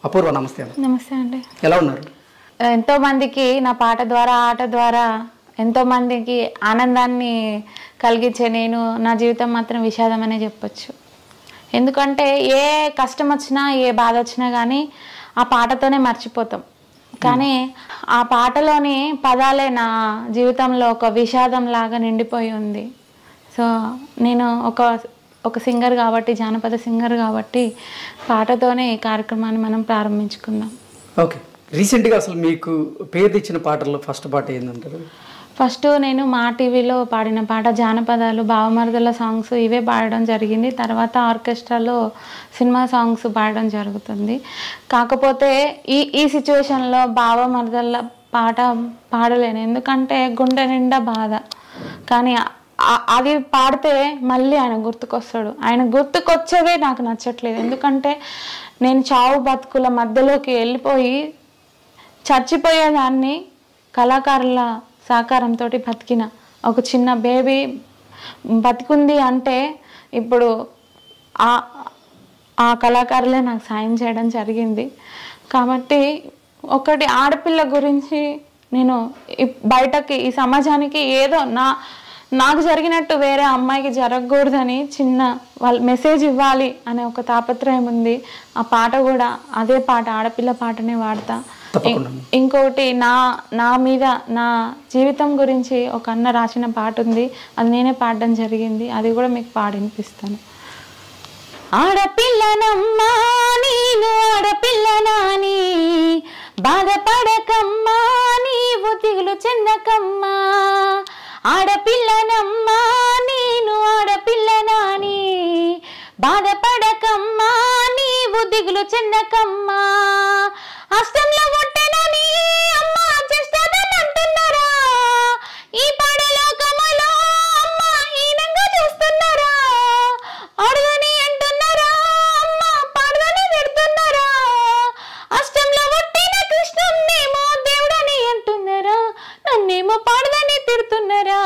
అపూర్వ నమస్తే. నమస్తే అండి. ఎలా ఉన్నారు? ఎంతో మందికి నా పాట ద్వారా ఆట ద్వారా ఎంతో మందికి ఆనందాన్ని కలిగించే నేను నా జీవితం మాత్రం విషాదం అనే చెప్పొచ్చు. ఎందుకంటే ఏ కష్టం వచ్చినా ఏ బాధ వచ్చినా కానీ ఆ పాటతోనే మర్చిపోతాం. కానీ ఆ పాటలోని పదాలే నా జీవితంలో ఒక విషాదం లాగా నిండిపోయి ఉంది. సో నేను ఒక సింగర్ కాబట్టి, జానపద సింగర్ కాబట్టి పాటతోనే ఈ కార్యక్రమాన్ని మనం ప్రారంభించుకుందాం. ఓకే, రీసెంట్గా అసలు మీకు పేరు తెచ్చిన పాటల్లో ఫస్ట్ పాట ఏంటంటారు? ఫస్ట్ నేను మా టీవీలో పాడిన పాట జానపదాలు, బావమరదల సాంగ్స్ ఇవే పాడడం జరిగింది. తర్వాత ఆర్కెస్ట్రాలో సినిమా సాంగ్స్ పాడడం జరుగుతుంది. కాకపోతే ఈ సిచ్యువేషన్లో బావమరదల పాట పాడలేను, ఎందుకంటే గుండె నిండా బాధ. కానీ అది పాడితే మళ్ళీ ఆయన గుర్తుకొస్తాడు. ఆయన గుర్తుకొచ్చేదే నాకు నచ్చట్లేదు. ఎందుకంటే నేను చావు బతుకుల మధ్యలోకి వెళ్ళిపోయి చచ్చిపోయేదాన్ని కళాకారుల సహకారంతో బతికిన ఒక చిన్న బేబీ బతికుంది అంటే ఇప్పుడు ఆ కళాకారులే నాకు సాయం చేయడం జరిగింది. కాబట్టి ఒకటి ఆడపిల్ల గురించి నేను బయటకి ఈ సమాజానికి ఏదో నాకు జరిగినట్టు వేరే అమ్మాయికి జరగకూడదని చిన్న వాళ్ళ మెసేజ్ ఇవ్వాలి అనే ఒక తాపత్రయం ఉంది. ఆ పాట కూడా అదే పాట, ఆడపిల్ల పాటనే వాడతా. ఇంకోటి నా మీద నా జీవితం గురించి ఒక అన్న రాసిన పాట ఉంది, అది నేనే పాడడం జరిగింది. అది కూడా మీకు పాడి వినిపిస్తాను. ఆడపిల్లనమ్మా నేను ఆడపిల్లనాని, బాధపడకమ్మా నీవు దిగులు చెందకమ్మా. ఆడపిల్లనమ్మా నేను ఆడపిల్లనాని, బాధపడకమ్మా నీవు దిగులు చెందకమ్మా. అష్టంలో పుట్టెనని అమ్మ చేస్తానని అంటున్నారా? ఈ పాడలోకములో అమ్మ హీనంగా చూస్తున్నారా? అడుగని అంటున్నారా? అమ్మ పాడదని పెడుతున్నారా? అష్టంలో పుట్టిన కృష్ణున్నేమో దేవుడని అంటున్నారా? నన్నేమో పాడదని తిడుతున్నారా?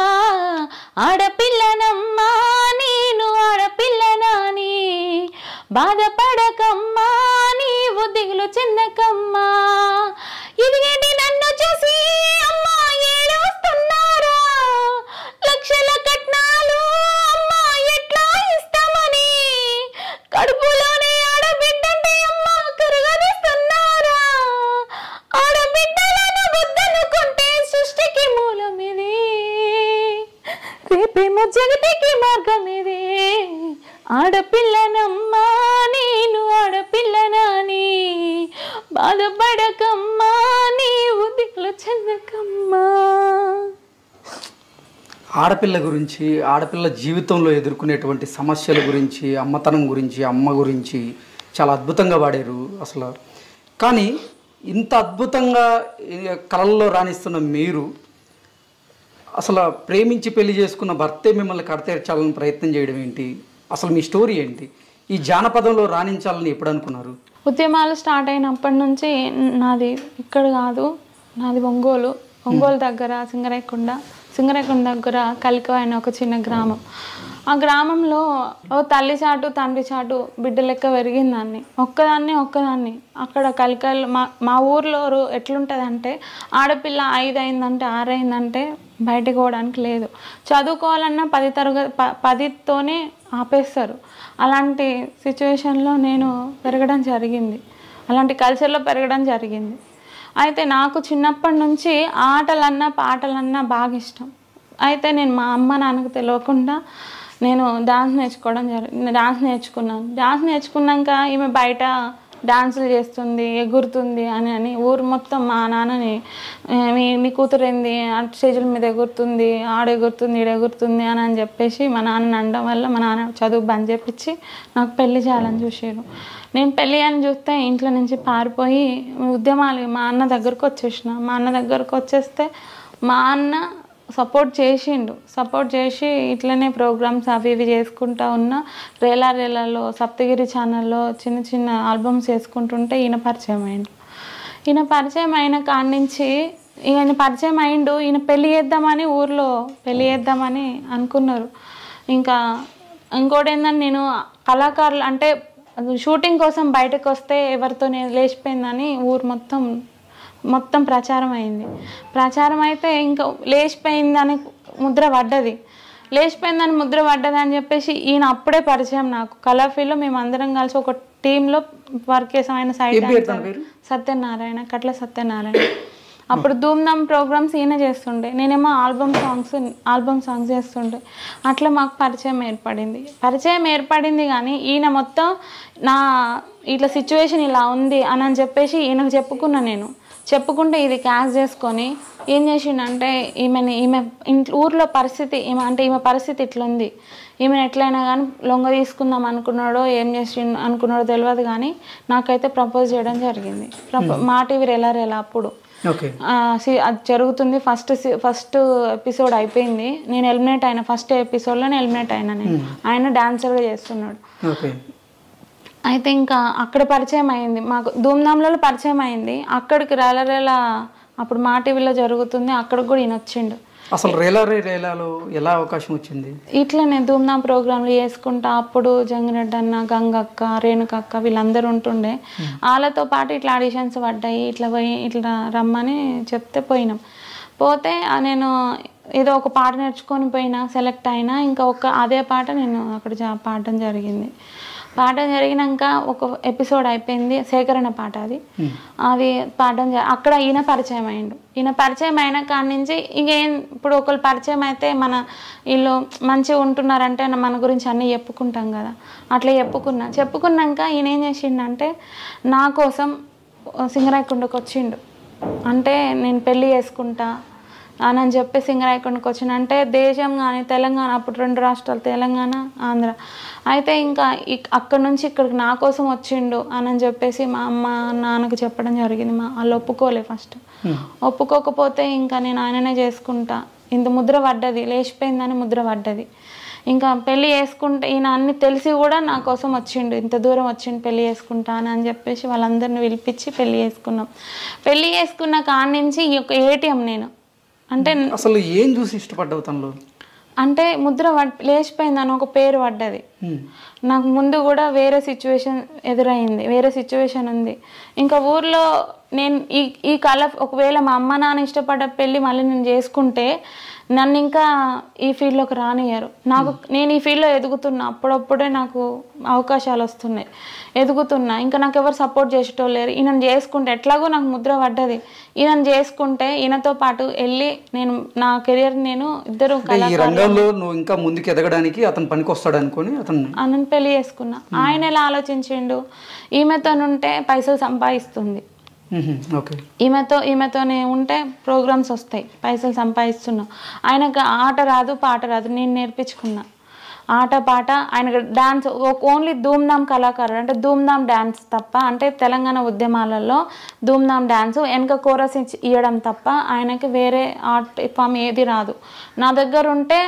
ఆడపిల్లనమ్మా నేను ఆడపిల్లనాని, బాధపడకమ్మా నీవు దిగులు చెందకమ్మా. ఇదిగేంటి నన్ను చూసి అమ్మా ఏడుస్తున్నారా? లక్షల కట్నాలు అమ్మా ఎట్లా ఇస్తామని కడుపులోనే ఆడబిడ్డంటే అమ్మా కరుగదిస్తున్నారా? ఆడబిడ్డలను బుద్ధనుకుంటే సృష్టికి మూలం ఇది, రేపేమో జగతికి మార్గం ఇది. ఆడపిల్లనమ్మా నేను ఆడపిల్లనాని, బాధపడకమ్మా నీవు దిగులు చెందకమ్మా. ఆడపిల్ల గురించి, ఆడపిల్ల జీవితంలో ఎదుర్కొనేటువంటి సమస్యల గురించి, అమ్మతనం గురించి, అమ్మ గురించి చాలా అద్భుతంగా పాడారు అసలు. కానీ ఇంత అద్భుతంగా కళల్లో రాణిస్తున్న మీరు అసలు ప్రేమించి పెళ్లి చేసుకున్న భర్తే మిమ్మల్ని కడతీర్చాలని ప్రయత్నం చేయడం ఏంటి? అసలు మీ స్టోరీ ఏంటి? ఈ జానపదంలో రాణించాలని ఎప్పుడు అనుకున్నారు? ఉద్యమాలు స్టార్ట్ అయినప్పటి నుంచి నాది ఇక్కడ కాదు, నాది ఒంగోలు దగ్గర సింగరైకొండ దగ్గర కలిక అనే ఒక చిన్న గ్రామం. ఆ గ్రామంలో ఓ తల్లి చాటు తండ్రి చాటు బిడ్డ లెక్క పెరిగిందాన్ని, ఒక్కదాన్ని అక్కడ కలికలు. మా ఊర్లో ఎట్లుంటుంది అంటే ఆడపిల్ల 5 అయిందంటే 6 అయిందంటే బయటకు పోవడానికి లేదు. చదువుకోవాలన్నా 10తోనే ఆపేస్తారు. అలాంటి సిచ్యువేషన్లో నేను పెరగడం జరిగింది, అలాంటి కల్చర్లో పెరగడం జరిగింది. అయితే నాకు చిన్నప్పటి నుంచి ఆటలన్నా పాటలన్నా బాగా ఇష్టం. అయితే నేను మా అమ్మ నాన్నకు తెలియకుండా నేను డాన్స్ నేర్చుకున్నాను. డాన్స్ నేర్చుకున్నాక ఈమె బయట డాన్సులు చేస్తుంది, ఎగురుతుంది అని ఊరు మొత్తం మా నాన్నని మీ కూతురేంది స్టేజ్ల మీద ఎగురుతుంది, ఆడెగురుతుంది ఈడెగురుతుంది అని చెప్పేసి మా నాన్నని అనడం వల్ల మా నాన్న చదువు బంద్ చేపించి నాకు పెళ్లి చేయాలని చూసారు. నేను పెళ్ళి అని చూస్తే ఇంట్లో నుంచి పారిపోయి ఉద్యమాలు మా అన్న దగ్గరకు వచ్చేసిన. మా అన్న దగ్గరకు వచ్చేస్తే మా అన్న సపోర్ట్ చేసి ఇట్లనే ప్రోగ్రామ్స్ అవి ఇవి చేసుకుంటా ఉన్నా. రేలాలో సప్తగిరి ఛానల్లో చిన్న ఆల్బమ్స్ చేసుకుంటుంటే ఈయన పరిచయం అయిన కాడి నుంచి ఈయన పరిచయం అయిండు. ఈయన పెళ్ళి చేద్దామని ఊర్లో పెళ్ళి చేద్దామని అనుకున్నారు. ఇంకా ఇంకోటి ఏంటంటే నేను కళాకారులు అంటే షూటింగ్ కోసం బయటకు వస్తే ఎవరితో నేను లేచిపోయిందని ఊరు మొత్తం ప్రచారం అయింది. ప్రచారం అయితే ఇంకా లేచిపోయిందని ముద్ర పడ్డది. లేచిపోయిందని ముద్ర పడ్డదని చెప్పేసి ఈయన అప్పుడే పరిచయం నాకు. కళాఫీల్లో మేము అందరం కలిసి ఒక టీంలో వర్క్ చేసాం. ఆయన సైడ్ సత్యనారాయణ, కట్ల సత్యనారాయణ. అప్పుడు ధూమ్ధామ్ ప్రోగ్రామ్స్ ఈయన చేస్తుండే, నేనేమో ఆల్బమ్ సాంగ్స్ చేస్తుండే. అట్లా మాకు పరిచయం ఏర్పడింది. కానీ ఈయన మొత్తం నా ఇట్లా సిచ్యువేషన్ ఇలా ఉంది అని చెప్పేసి ఈయనకు చెప్పుకుంటే ఇది క్యాష్ చేసుకొని ఏం చేసిండంటే ఈమె ఊర్లో పరిస్థితి ఈమె పరిస్థితి ఇట్లుంది, ఈమెను ఎట్లయినా కానీ లొంగ తీసుకుందాం అనుకున్నాడో ఏం అనుకున్నాడో తెలియదు. కానీ నాకైతే ప్రపోజ్ చేయడం జరిగింది. మా టీవీ ఎలా అప్పుడు అది జరుగుతుంది. ఫస్ట్ ఎపిసోడ్ అయిపోయింది. నేను ఎలిమినేట్ అయినా, ఫస్ట్ ఎపిసోడ్లో ఎలిమినేట్ అయినా. ఆయన డాన్సర్గా చేస్తున్నాడు. అయితే ఇంకా అక్కడ పరిచయం అయింది మాకు, ధూమ్ధామ్లలో పరిచయం అయింది. అక్కడికి రేలా అప్పుడు మా టీవీలో జరుగుతుంది, అక్కడికి కూడా ఈయన వచ్చిండు. అసలు రేలాలో ఎలా అవకాశం వచ్చింది? ఇట్లనే ధూమ్ధామ్ ప్రోగ్రాంలు చేసుకుంటా. అప్పుడు జంగిరెడ్డి అన్న, గంగక్క, రేణుకక్క వీళ్ళందరూ ఉంటుండే. వాళ్ళతో పాటు ఇట్లా ఆడిషన్స్ పడ్డాయి. ఇట్లా రమ్మని చెప్తే పోతే నేను ఏదో ఒక పాట నేర్చుకొని పోయినా, సెలెక్ట్ అయినా. ఇంకా అదే పాట నేను అక్కడ పాడడం జరిగింది. జరిగినాక ఒక ఎపిసోడ్ అయిపోయింది, సేకరణ పాట అది పాడడం అక్కడ ఈయన పరిచయం అయ్యిండు. ఈయన పరిచయం అయిన కాడి నుంచి ఇంకేం, ఇప్పుడు ఒకళ్ళు పరిచయం అయితే మన వీళ్ళు మంచిగా ఉంటున్నారంటే మన గురించి అన్నీ చెప్పుకుంటాం కదా. అట్లా చెప్పుకున్నాక ఈయన ఏం చేసిండంటే నా కోసం సింగరాయకొండకు వచ్చిండు. అంటే నేను పెళ్ళి చేసుకుంటా అని చెప్పి సింగరాయకొండకు వచ్చిన. అంటే దేశం కానీ తెలంగాణ, అప్పుడు 2 రాష్ట్రాలు, తెలంగాణ, ఆంధ్ర. అయితే ఇంకా అక్కడ నుంచి ఇక్కడికి నా కోసం వచ్చిండు అని చెప్పేసి మా అమ్మ నాన్నకు చెప్పడం జరిగింది. వాళ్ళు ఒప్పుకోలే ఫస్ట్. ఒప్పుకోకపోతే ఇంకా నేను ఆయననే చేసుకుంటా, ఇంత ముద్ర పడ్డది, లేచిపోయిందని ముద్ర పడ్డది. ఇంకా పెళ్ళి చేసుకుంటే ఈయన అన్ని తెలిసి కూడా నా కోసం వచ్చిండు, ఇంత దూరం వచ్చిండు పెళ్ళి చేసుకుంటాను అని చెప్పేసి వాళ్ళందరిని పిలిపించి పెళ్ళి చేసుకున్న కాడి నుంచి ఈ యొక్క ఏటీఎం నేను అంటే అసలు ఏం చూసి ఇష్టపడ్డావు తనలో? అంటే ముద్ర లేచిపోయిందని ఒక పేరు పడ్డది నాకు. ముందు కూడా వేరే సిచ్యువేషన్ ఎదురైంది, వేరే సిచ్యువేషన్ ఉంది. ఇంకా ఊర్లో నేను ఈ కళ ఒకవేళ మా అమ్మ నాన్న ఇష్టపడ్డ పెళ్ళి మళ్ళీ నేను చేసుకుంటే నన్ను ఇంకా ఈ ఫీల్డ్లోకి రానియ్యారు. నేను ఈ ఫీల్డ్లో ఎదుగుతున్నా, అప్పుడప్పుడే నాకు అవకాశాలు వస్తున్నాయి, ఎదుగుతున్నా. ఇంకా నాకు ఎవరు సపోర్ట్ చేసేటోళ్ళు లేరు. ఈయనను చేసుకుంటే ఎట్లాగో నాకు ముద్ర పడ్డది, ఈయనను చేసుకుంటే ఈయనతో పాటు వెళ్ళి నేను నా కెరియర్ ఇద్దరు రంగంలో నువ్వు ఇంకా ముందుకు ఎదగడానికి అతను పనికొస్తాడు అనుకుని అతను పెళ్లి చేసుకున్నా. ఆయన ఎలా ఆలోచించిండు, ఈమెతోనుంటే పైసలు సంపాదిస్తుంది, ఈమెతోనే ఉంటే ప్రోగ్రామ్స్ వస్తాయి, పైసలు సంపాదిస్తున్నావు. ఆయనకు ఆట రాదు, పాట రాదు, నేను నేర్పించుకున్నా ఆట పాట. ఆయనకు డాన్స్ ఓన్లీ ధూమ్ధామ్ కళాకారుడు, అంటే ధూమ్ధామ్ డ్యాన్స్ తప్ప, అంటే తెలంగాణ ఉద్యమాలలో ధూమ్ధామ్ డ్యాన్స్ వెనక కోరస్ ఇవ్వడం తప్ప ఆయనకి వేరే ఆర్ట్ ఫామ్ ఏది రాదు. నా దగ్గర ఉంటే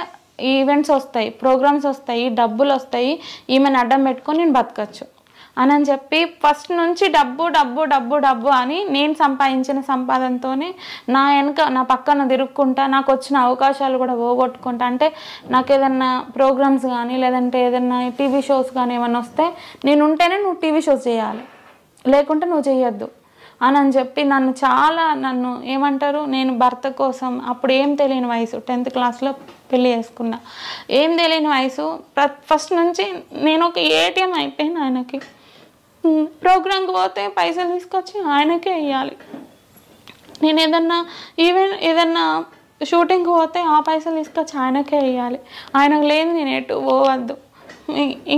ఈవెంట్స్ వస్తాయి, ప్రోగ్రామ్స్ వస్తాయి, డబ్బులు వస్తాయి, ఈమెను అడ్డం పెట్టుకొని నేను బతకచ్చు అని చెప్పి ఫస్ట్ నుంచి డబ్బు డబ్బు డబ్బు డబ్బు అని నేను సంపాదించిన సంపాదనతోనే నా పక్కన తిరుక్కుంటా, నాకు వచ్చిన అవకాశాలు కూడా పోగొట్టుకుంటా. అంటే నాకు ఏదన్నా ప్రోగ్రామ్స్ కానీ లేదంటే ఏదన్నా టీవీ షోస్ కానీ ఏమన్నా వస్తే నేను ఉంటేనే నువ్వు టీవీ షోస్ చేయాలి, లేకుంటే నువ్వు చేయొద్దు అని చెప్పి నన్ను ఏమంటారు, నేను భర్త కోసం అప్పుడు ఏం తెలియని వయసు, 10th క్లాస్లో పెళ్ళి చేసుకున్నా, ఏం తెలియని వయసు. ఫస్ట్ నుంచి నేను ఒక ఏటీఎం అయిపోయింది ఆయనకి. ప్రోగ్రాంకి పోతే పైసలు తీసుకొచ్చి ఆయనకే ఇవ్వాలి. నేను ఏదన్నా షూటింగ్కి పోతే ఆ పైసలు తీసుకొచ్చి ఆయనకే ఇవ్వాలి. ఆయనకు లేదు నేను ఎటు పోవద్దు.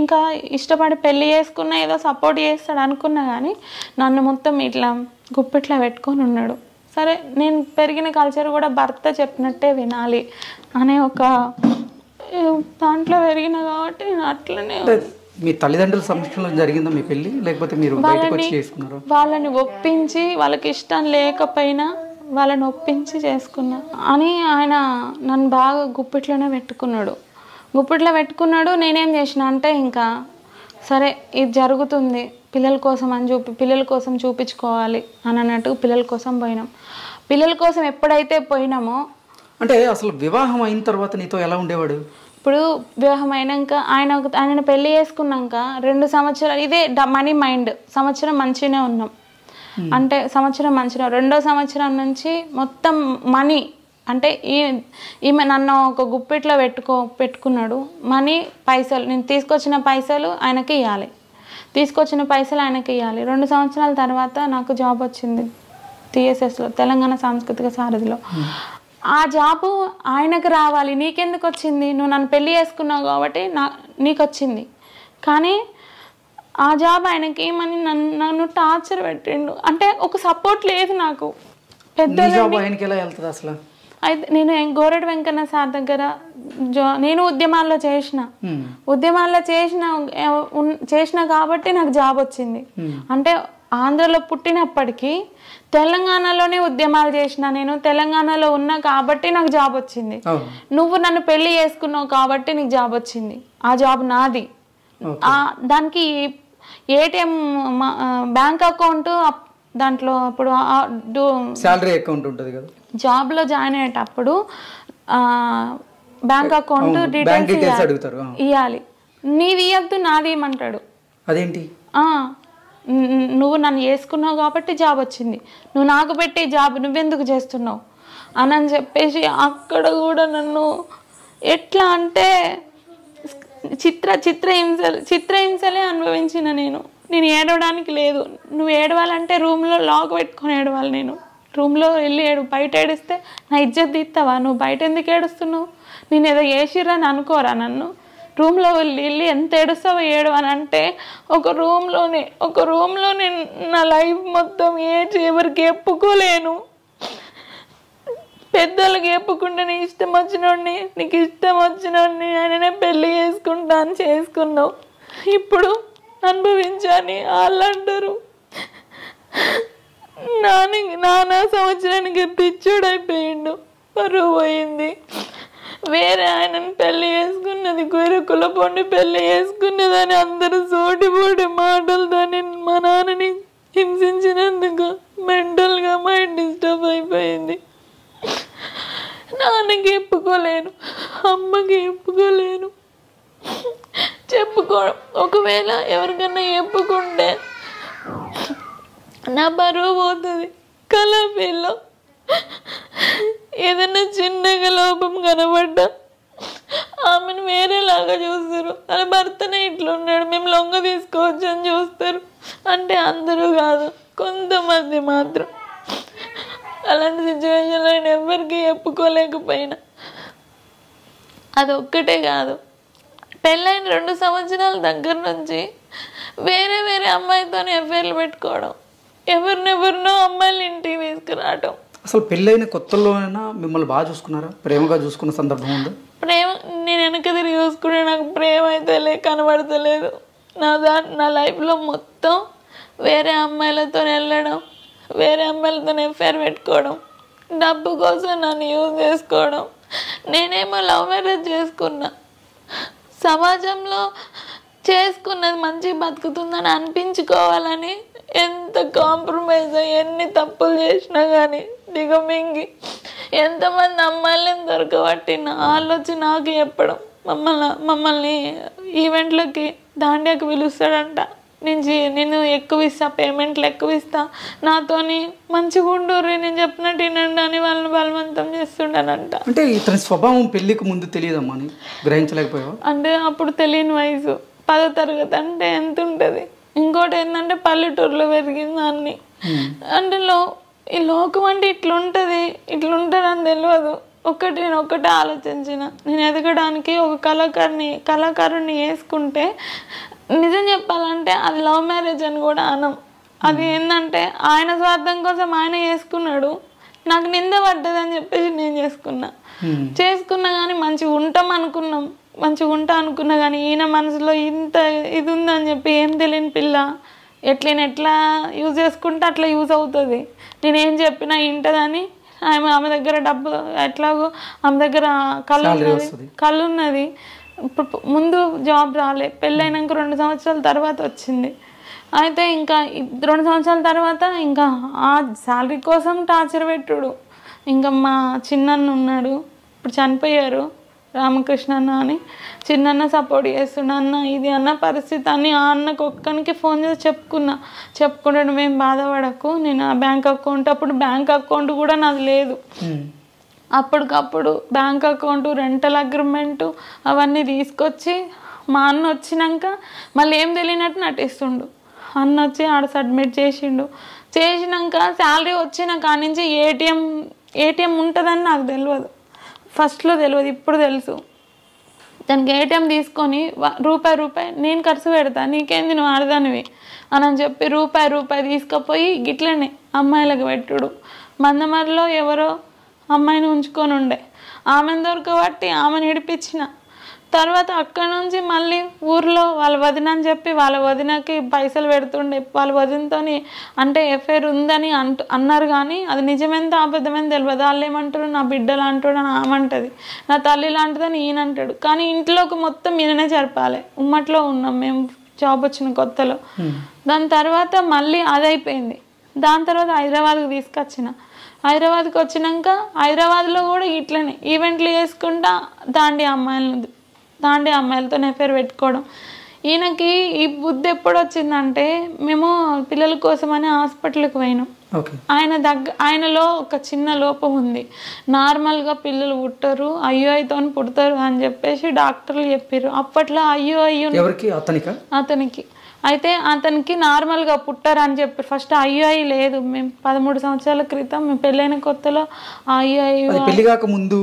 ఇంకా ఇష్టపడి పెళ్ళి చేసుకున్నా ఏదో సపోర్ట్ చేస్తాడు అనుకున్నా, కానీ నన్ను మొత్తం ఇట్లా గుప్పిట్లా పెట్టుకొని ఉన్నాడు. సరే నేను పెరిగిన కల్చర్ కూడా భర్త చెప్పినట్టే వినాలి అనే ఒక దాంట్లో పెరిగిన కాబట్టి నేను అట్లనే. మీ తల్లిదండ్రుల సమక్షంలో జరిగిందా మీ పెళ్ళి, లేకపోతే మీరు బయటకు వచ్చి చేసుకున్నారా? వాళ్ళని ఒప్పించి, వాళ్ళకి ఇష్టం లేకపోయినా వాళ్ళని ఒప్పించి చేసుకున్నా అని ఆయన నన్ను బాగా గుప్పిట్లోనే పెట్టుకున్నాడు. నేనేం చేసిన అంటే ఇంకా సరే ఇది జరుగుతుంది పిల్లల కోసం చూపించుకోవాలి అని అన్నట్టు పిల్లల కోసం పోయినాం. పిల్లల కోసం ఎప్పుడైతే పోయినామో, అంటే అసలు వివాహం అయిన తర్వాత నీతో ఎలా ఉండేవాడు? ఇప్పుడు వివాహం అయినాక ఆయనను పెళ్లి చేసుకున్నాక 2 సంవత్సరాలు ఇదే మనీ మైండ్, సంవత్సరం మంచిగానే ఉన్నాం. అంటే సంవత్సరం మంచిగా, 2వ సంవత్సరం నుంచి మొత్తం మనీ అంటే ఈమె నన్ను ఒక గుప్పిట్లో పెట్టుకున్నాడు. మనీ పైసలు, నేను తీసుకొచ్చిన పైసలు ఆయనకి ఇవ్వాలి, 2 సంవత్సరాల తర్వాత నాకు జాబ్ వచ్చింది TSSలో, తెలంగాణ సాంస్కృతిక సారథిలో. ఆ జాబు ఆయనకు రావాలి, నీకెందుకు వచ్చింది, నువ్వు నన్ను పెళ్లి చేసుకున్నావు కాబట్టి నీకు వచ్చింది. కానీ ఆ జాబ్ ఆయనకి ఏమని నన్ను టార్చర్ పెట్టిండు. అంటే ఒక సపోర్ట్ లేదు నాకు. అసలు అయితే నేను గోరటి వెంకన్న సార్ దగ్గర నేను ఉద్యమాల్లో చేసిన కాబట్టి నాకు జాబ్ వచ్చింది. అంటే ఆంధ్రలో పుట్టినప్పటికీ తెలంగాణలోనే ఉద్యమాలు చేసిన, నేను తెలంగాణలో ఉన్నా కాబట్టి నాకు జాబ్ వచ్చింది. నువ్వు నన్ను పెళ్లి చేసుకున్నావు కాబట్టి నీకు జాబ్ వచ్చింది. ఆ జాబ్ నాది. దానికి ATM బ్యాంక్ అకౌంట్ దాంట్లో అప్పుడు సాలరీ అకౌంట్ ఉంటుంది కదా, జాబ్లో జాయిన్ అయ్యేటప్పుడు బ్యాంక్ అకౌంట్ డీటెయిల్స్ అడుగుతారు, ఇవ్వాలి. నీది ఇవ్వద్దు, నాది ఇవ్వమంటాడు. అదేంటి? నువ్వు నన్ను చేసుకున్నావు కాబట్టి జాబ్ వచ్చింది, నువ్వు నాకు పెట్టే జాబ్ నువ్వెందుకు చేస్తున్నావు అని చెప్పేసి అక్కడ కూడా నన్ను ఎట్లా అంటే చిత్రహింసలే అనుభవించిన నేను ఏడవడానికి లేదు. నువ్వు ఏడవాలంటే రూమ్లో లాక్ పెట్టుకొని ఏడవాలి. నేను రూమ్లో వెళ్ళి బయట ఏడిస్తే నా ఇజ్జత్ తీస్తావా, నువ్వు బయట ఎందుకు ఏడుస్తున్నావు, నేను ఏదో చేసిర్రని అనుకోరా నన్ను. రూమ్లో వెళ్ళి ఎంత ఏడుస్తావో ఏడవని అంటే ఒక రూమ్లోనే నా లైఫ్ మొత్తం ఎవరికి చెప్పుకోలేను. పెద్దలకి చెప్పుకుంటే నీకు ఇష్టం వచ్చినోడిని ఆయననే పెళ్ళి చేసుకుంటా అని చేసుకున్నావు, ఇప్పుడు అనుభవించాని వాళ్ళు అంటారు. నాన్న సంవత్సరానికి పిచ్చోడైపోయిండు, పరువు పోయింది. వేరే ఆయనను పెళ్లి చేసుకున్నది, కుల పొండి పెళ్లి చేసుకున్నదని అందరూ సోటిపోటి మాటలతోని మా నాన్నని హింసించినందుకు మెంటల్గా మైండ్ డిస్టర్బ్ అయిపోయింది. నాన్నకి చెప్పుకోలేను, అమ్మకి చెప్పుకోవడం. ఒకవేళ ఎవరికన్నా చెప్పుకుంటే నా బరువు పోతుంది. కళాపిల్లో ఏదైనా చిన్నగా లోపం కనబడ్డా ఆమెను వేరేలాగా చూస్తారు. తన భర్తనే ఇట్లున్నాడు, మేము లొంగ తీసుకోవచ్చు అని చూస్తారు. అంటే అందరూ కాదు, కొంతమంది మాత్రం. అలాంటి సిచ్యువేషన్లో నేను ఎవరికి చెప్పుకోలేకపోయినా. అదొక్కటే కాదు, పెళ్ళైన 2 సంవత్సరాల దగ్గర నుంచి వేరే అమ్మాయితో అఫైర్లు పెట్టుకోవడం, ఎవరినెవరినో అమ్మాయిలు ఇంటికి తీసుకురావడం. అసలు పెళ్ళైన కొత్తలోనైనా మిమ్మల్ని బాగా చూసుకున్నారా? ప్రేమగా చూసుకున్న సందర్భం ఉందా? ప్రేమ నేను వెనక తిరిగి చూసుకుంటే నాకు ప్రేమ అయితే కనబడతలేదు. నా లైఫ్లో మొత్తం వేరే అమ్మాయిలతో వెళ్ళడం, వేరే అమ్మాయిలతో అఫైర్ పెట్టుకోవడం, డబ్బు కోసం నన్ను యూజ్ చేసుకోవడం. నేనేమో లవ్ మ్యారేజ్ చేసుకున్నా, సమాజంలో చేసుకున్నది మంచిగా బతుకుతుందని అనిపించుకోవాలని ఎంత కాంప్రమైజ్ అయ్యి ఎన్ని తప్పులు చేసినా కానీ దిగమింగి ఎంతమంది అమ్మాయిలను దొరకబట్టిన వాళ్ళు వచ్చి నాకు చెప్పడం, మమ్మల్ని ఈవెంట్లకి దాండియాకి పిలుస్తాడంట, నేను ఎక్కువ ఇస్తా, పేమెంట్లు ఎక్కువ ఇస్తా, నాతోని మంచిగా ఉండూరి, నేను చెప్పినట్టు వినండి అని వాళ్ళని బలవంతం చేస్తుండనంట. అంటే ఇతని స్వభావం పెళ్ళికి ముందు తెలియదమ్మా అని గ్రహించలేకపోయావా? అంటే అప్పుడు తెలియని వయసు, 10వ తరగతి అంటే ఎంత ఉంటుంది. ఇంకోటి ఏంటంటే పల్లెటూరులో పెరిగింది అన్ని. అంటే ఈ లోకం అంటే ఇట్లుంటుందని తెలియదు. నేను ఒక్కటే ఆలోచించిన, నేను ఎదగడానికి ఒక కళాకారుని వేసుకుంటే, నిజం చెప్పాలంటే అది లవ్ మ్యారేజ్ అని కూడా అనం. అది ఏంటంటే ఆయన స్వార్థం కోసం ఆయన చేసుకున్నాడు, నాకు నింద పడ్డదని చెప్పేసి నేను చేసుకున్నా కానీ మంచిగా ఉంటా అనుకున్నా కానీ ఈయన మనసులో ఇంత ఇది ఉందని చెప్పి ఏం తెలియని పిల్ల ఎట్లా యూజ్ చేసుకుంటే అట్లా యూజ్ అవుతుంది. నేనేం చెప్పినా వింటదని ఆమె దగ్గర డబ్బు ఎట్లాగో ఆమె దగ్గర కళ్ళు ఉన్నది. ఇప్పుడు ముందు జాబ్ రాలే, పెళ్ళైనాక 2 సంవత్సరాల తర్వాత వచ్చింది. అయితే ఇంకా 2 సంవత్సరాల తర్వాత ఇంకా ఆ శాలరీ కోసం టార్చర్ పెట్టుడు. ఇంకా మా చిన్నన్న ఉన్నాడు, ఇప్పుడు చనిపోయారు. రామకృష్ణ అన్న అని. చిన్న సపోర్ట్ చేస్తుండ, అన్న ఇది అన్న పరిస్థితి అని ఆ అన్నకు ఒక్కనికి ఫోన్ చేసి చెప్పుకుంటాడు, నువ్వేం బాధపడకు, నేను ఆ బ్యాంక్ అకౌంట్, అప్పుడు బ్యాంక్ అకౌంట్ కూడా నాది లేదు, అప్పటికప్పుడు బ్యాంక్ అకౌంట్, రెంటల్ అగ్రిమెంటు అవన్నీ తీసుకొచ్చి మా అన్న వచ్చినాక మళ్ళీ ఏం తెలియనట్టు నటిస్తుండు. అన్న వచ్చి ఆడ సబ్మిట్ చేసినాక శాలరీ వచ్చిన కాడ నుంచి ఏటీఎం ఉంటుందని నాకు తెలియదు, ఫస్ట్లో తెలియదు, ఇప్పుడు తెలుసు. దానికి ఏటీఎం తీసుకొని రూపాయి నేను ఖర్చు పెడతా, నీకేంది నువ్వు ఆడదానివి అని చెప్పి రూపాయి తీసుకుపోయి గిట్లనే అమ్మాయిలకు పెట్టుడు. మందమరిలో ఎవరో అమ్మాయిని ఉంచుకొని ఉండే, ఆమెను దొరకబట్టి ఆమెను విడిపించిన తర్వాత అక్కడ నుంచి మళ్ళీ ఊర్లో వాళ్ళ వదిన అని చెప్పి వాళ్ళ వదినకి పైసలు పెడుతుండే. వాళ్ళ వదినతో అంటే ఎఫ్ఐఆర్ ఉందని అన్నారు, కానీ అది నిజమెంత అబద్ధమని తెలియదు. వాళ్ళు ఏమంటారు, నా బిడ్డలు అంటాడు అని ఆమంటది, నా తల్లి లాంటిదని ఈయన అంటాడు. కానీ ఇంట్లోకి మొత్తం ఈయననే జరపాలి. ఉమ్మట్లో ఉన్నాం మేము జాబ్ వచ్చిన కొత్తలో. దాని తర్వాత మళ్ళీ అదైపోయింది. దాని తర్వాత హైదరాబాద్కి తీసుకొచ్చిన. హైదరాబాద్కి వచ్చినాక హైదరాబాద్లో కూడా ఇట్లనే ఈవెంట్లు చేసుకుంటా దాండి అమ్మాయిలతో ఎఫ్ఐఆర్ పెట్టుకోవడం. ఈయనకి ఈ బుద్ధి ఎప్పుడు వచ్చిందంటే, మేము పిల్లల కోసమని హాస్పిటల్కి పోయినాం. ఆయనలో ఒక చిన్న లోపం ఉంది, నార్మల్గా పిల్లలు పుట్టరు, ఐయుఐతో పుడతారు అని చెప్పేసి డాక్టర్లు చెప్పారు. అప్పట్లో అతనికి అయితే అతనికి నార్మల్గా పుట్టారు అని చెప్పి ఫస్ట్ ఐయుఐ లేదు. మేము 13 సంవత్సరాల క్రితం మేము పెళ్ళైన కొత్తలో ఐయుఐ పెళ్లి కాక ముందు,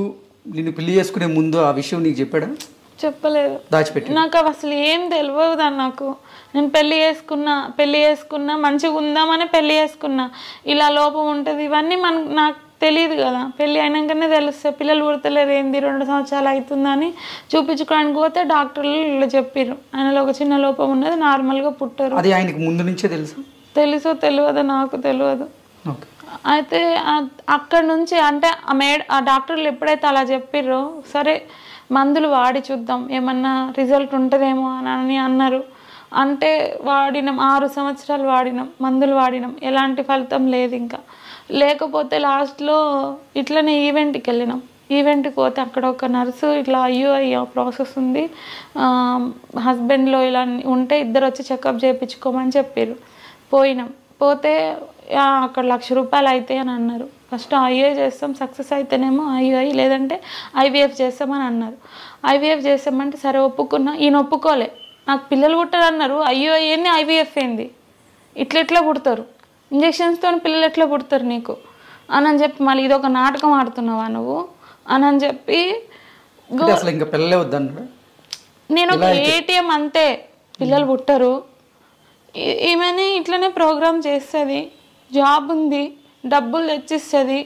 నేను పెళ్లి చేసుకునే ముందు ఆ విషయం నీకు చెప్పాడా? చెప్పలేదు, దాచిపెట్టి. నాకు అసలు ఏం తెలియదు. నాకు నేను పెళ్లి చేసుకున్నా మంచిగా ఉందామని పెళ్లి చేసుకున్నా, ఇలా లోపం ఉంటుంది ఇవన్నీ నాకు తెలియదు కదా. పెళ్ళి అయినాకనే తెలుస్తాయి, పిల్లలు పుడతలేరు ఏంది 2 సంవత్సరాలు అవుతుందని చూపించుకోవడానికి పోతే డాక్టర్లు ఇలా చెప్పారు, ఆయనలో ఒక చిన్న లోపం ఉన్నది, నార్మల్గా పుట్టారు. అది ఆయనకు ముందు నుంచే తెలుసో తెలియదు, నాకు తెలియదు. అయితే అక్కడ నుంచి అంటే ఆ డాక్టర్లు ఎప్పుడైతే అలా చెప్పారో, సరే మందులు వాడి చూద్దాం ఏమన్నా రిజల్ట్ ఉంటుందేమో అని అన్నారు. అంటే వాడినాం, 6 సంవత్సరాలు మందులు వాడినాం, ఎలాంటి ఫలితం లేదు. ఇంకా లేకపోతే లాస్ట్లో ఇట్లనే ఈవెంట్కి వెళ్ళినాం. ఈవెంట్కి పోతే అక్కడ ఒక నర్సు ఇట్లా ఐయుఐ ప్రాసెస్ ఉంది, హస్బెండ్లో ఇలా ఉంటే ఇద్దరు వచ్చి చెకప్ చేయించుకోమని చెప్పారు. పోతే అక్కడ ₹1,00,000 అవుతాయి అని అన్నారు. ఫస్ట్ ఐయుఐ చేస్తాం, సక్సెస్ అయితేనేమో ఐయుఐ, లేదంటే ఐవీఎఫ్ చేస్తామని అన్నారు. ఐవీఎఫ్ చేస్తామంటే సరే ఒప్పుకున్నా. ఈయన ఒప్పుకోలే, నాకు పిల్లలు పుట్టారు అన్నారు, ఐయుఐ ఏంది ఐవీఎఫ్ ఏంది, ఇట్లా పుడతారు, ఇంజక్షన్స్తో పిల్లలు ఎట్లా పుడతారు నీకు అని చెప్పి మళ్ళీ ఇదొక నాటకం ఆడుతున్నావా నువ్వు అని చెప్పి నేను ఒక ఏటీఎం అంతే, పిల్లలు పుట్టరు, ఈమెని ఇట్లనే ప్రోగ్రామ్ చేస్తుంది, జాబ్ ఉంది, డబ్బులు తెచ్చిస్తుంది,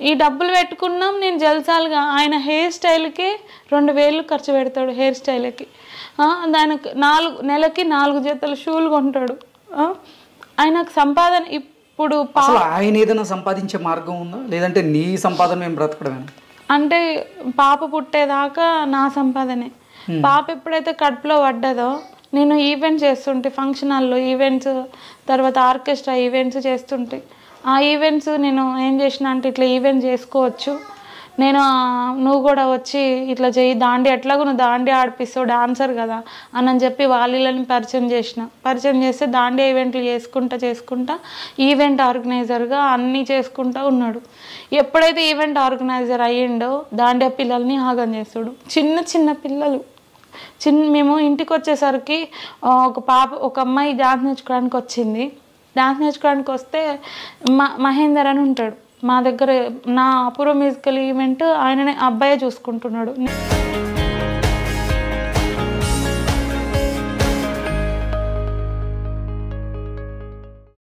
ఈ డబ్బులు పెట్టుకున్నాం నేను జల్సాలుగా. ఆయన హెయిర్ స్టైల్కి 2,000 ఖర్చు పెడతాడు, హెయిర్ స్టైల్కి. దానికి నెలకి 4 జతల షూలు కొంటాడు. ఆయనకు సంపాదన ఇప్పుడు ఆయన ఏదైనా సంపాదించే మార్గం ఉందా, లేదంటే నీ సంపాదన మేము బ్రతకడమే? అంటే పాప పుట్టేదాకా నా సంపాదనే. పాప ఎప్పుడైతే కడుపులో పడ్డదో నేను ఈవెంట్స్ చేస్తుంటే, ఫంక్షన్ హాల్లో ఈవెంట్స్, తర్వాత ఆర్కెస్ట్రా ఈవెంట్స్ చేస్తుంటే, ఆ ఈవెంట్స్ నేను ఏం చేసిన అంటే ఇట్లా ఈవెంట్ చేసుకోవచ్చు, నేను నువ్వు కూడా వచ్చి ఇట్లా చేయి, దాండి ఎట్లాగో నువ్వు దాండి ఆడిపిస్తావు, డాన్సర్ కదా అని చెప్పి వాళ్ళని పరిచయం చేస్తే దాండి ఈవెంట్లు చేసుకుంటా ఈవెంట్ ఆర్గనైజర్గా అన్నీ చేసుకుంటూ ఉన్నాడు. ఎప్పుడైతే ఈవెంట్ ఆర్గనైజర్ అయ్యిండో దాండియా పిల్లల్ని ఆగం చేస్తాడు. చిన్న పిల్లలు మేము ఇంటికి వచ్చేసరికి ఒక అమ్మాయి డాన్స్ నేర్చుకోవడానికి వచ్చింది. డాన్స్ నేర్చుకోవడానికి వస్తే మహేందర్ అని ఉంటాడు మా దగ్గర, నా అపూర్వ మ్యూజికల్ ఈవెంట్ ఆయననే అబ్బాయే చూసుకుంటున్నాడు.